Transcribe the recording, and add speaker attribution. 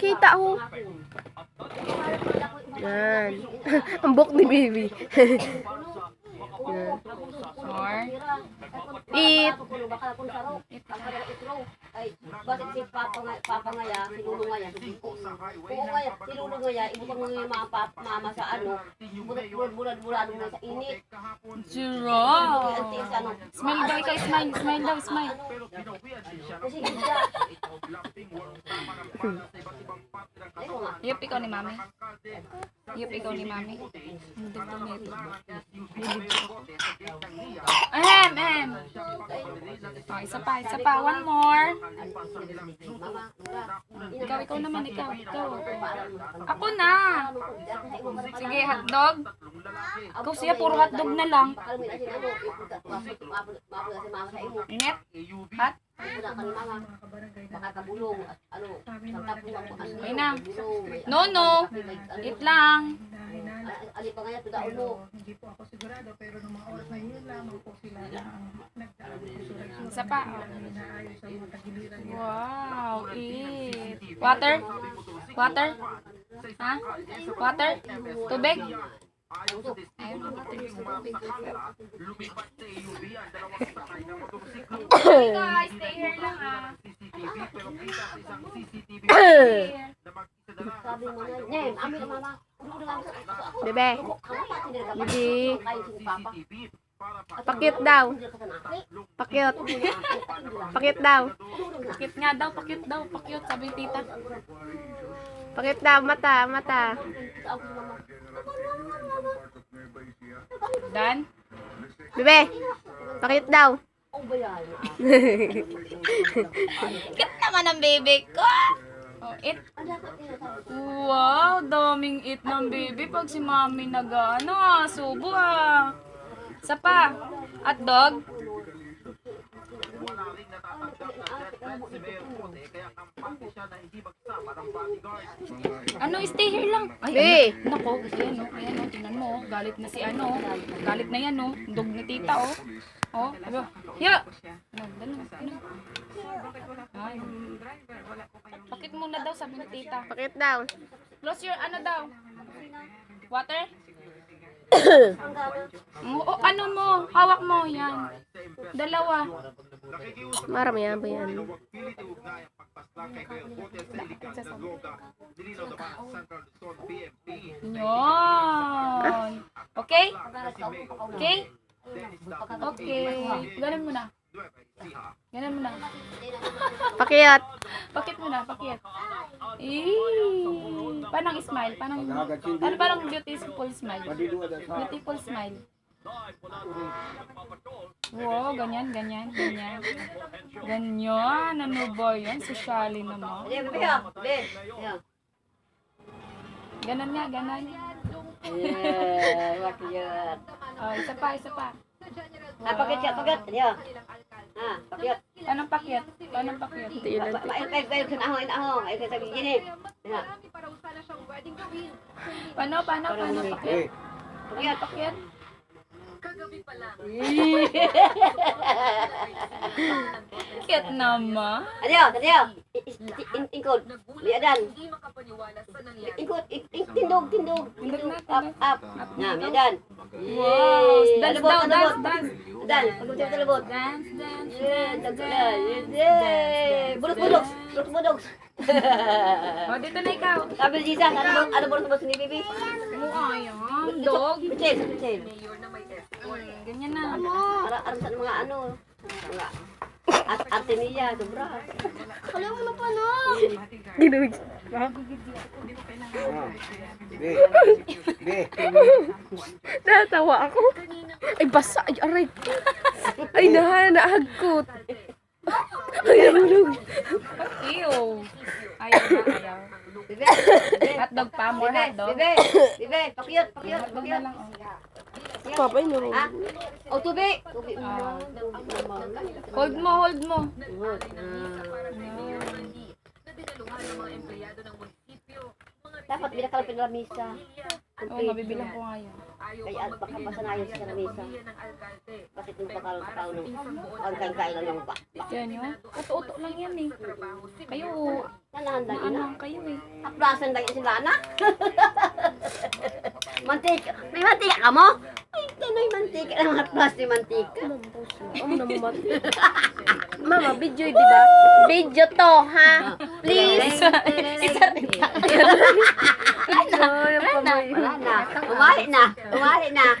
Speaker 1: Kita ako. Yan. Ang buhok ni baby. Yan.
Speaker 2: More.
Speaker 1: Eat.
Speaker 3: Ay, bakit si Papa ngaya, si Lulu ngaya, oo ngaya, si Lulu ngaya, ibutang mga yung mga mama sa ano, bulan-bulan na sa init.
Speaker 2: Zero. Smile daw ikaw, smile. Smile daw, smile.
Speaker 3: Kasi ganda.
Speaker 2: Yup, ikaw ni mami. Yup, ikaw ni mami. Dugtong nito. Ahem. Oh, isa pa. One more. Ikaw naman, ikaw. Ako na. Sige, hotdog. Ikaw siya, puro hotdog na lang. Init. Hot.
Speaker 3: Makakabulong, ano,
Speaker 2: Okay na. No. Eat lang.
Speaker 3: ali pa ngaya, tudaon mo.
Speaker 4: Hindi po ako sigurado, pero nung mga oras na yun lamang po sila nagdaan.
Speaker 2: Isa pa.
Speaker 4: Naayos sa mga tagiliran.
Speaker 2: Wow, eat. Water? Water? Ha? Water? Tubig? Ayun, okay guys, stay here lang ah.
Speaker 3: Sabi mo na, Nem, amin na mama.
Speaker 1: Bebe. Bibi. Pakit daw. Pakit. Pakit daw.
Speaker 2: Pakit nga daw, pakit daw, pakit, sabi tita.
Speaker 1: Pakit daw. Mata.
Speaker 2: Dan?
Speaker 1: Bebe. Pakit daw.
Speaker 2: Cute naman ang baby ko. Oh, eat. Wow, daming eat ng baby pag si mami nag-ano subo ah. Isa pa. Hotdog. Ano, stay here lang. Ay, nako, ayan o, tingnan mo, galit na si ano, galit na yan o, dog ni tita o. Oh, aba, ya! Ano. Ay. Pakit muna daw, sabi ni tita.
Speaker 1: Pakit daw.
Speaker 2: Close your, ano daw? Water? Oh, ano mo, hawak mo, yan. Dalawa.
Speaker 1: Marami yan ba yan?
Speaker 2: Yan. Okay? Okay? Okay. Ganun mo na. Ganun mo na.
Speaker 1: Pakiyat.
Speaker 2: Pakit mo na, pakit. Panang smile, panang beautiful smile. Beautiful smile. Wow, ganyan. Ganyan, ano ba yan? Sosyali naman. Ganon nga, ganon.
Speaker 3: Yeah, makiyat.
Speaker 2: Oh, isa pa.
Speaker 3: Pakit. Ano? Pakit.
Speaker 2: Anong pakyat?
Speaker 3: Kayo ahong. Ay, sabi gini.
Speaker 2: Paano pakyat? Pakyat? Cute naman.
Speaker 3: Ano? Ingkod. Miadan. Ingkod. Tindog.
Speaker 2: Tindog na.
Speaker 3: Up. Na, miadan.
Speaker 2: Wow! Dance daw, dance.
Speaker 3: Dan, pagkutip-talabot.
Speaker 2: Dance.
Speaker 3: Bulog.
Speaker 2: Oh, dito na ikaw.
Speaker 3: Sabi ni Jisan, ano mo sa ni Bibi?
Speaker 2: Ayan, dog.
Speaker 3: Pichel.
Speaker 2: Ganyan na.
Speaker 3: Para sa mga mga arte niya, sobra.
Speaker 1: Alam mo na pa no. Ginuwig. Natawa ako. Ay, basa. Ay, aray. Ay, nahagkot. Ay, nahulog.
Speaker 2: Ew. Ayaw. Hotdog pa, more hotdog.
Speaker 3: Bibi, pakiyot.
Speaker 2: Hotdog na lang.
Speaker 1: Papa, inurong.
Speaker 3: O, tubig.
Speaker 2: Hold mo.
Speaker 3: Dapat binakalapin na misa.
Speaker 2: Oo, mabibilang ko nga yun.
Speaker 3: Kaya baka masanayan sa misa. Kasi kung pakal ng ang kain lang ng
Speaker 2: Yan yun. Uto-uto lang yan eh. Kayo,
Speaker 3: Nanahan lang ina.
Speaker 2: naanang kayo eh.
Speaker 3: Aplasan lang sila na. Mantika. May mantika ka mo? Ay, tanoy mantika. Ang haplas ni mantika.
Speaker 1: Mama, video di ba? Video to, ha? Please.
Speaker 3: Wala na. Umali na. Umali na.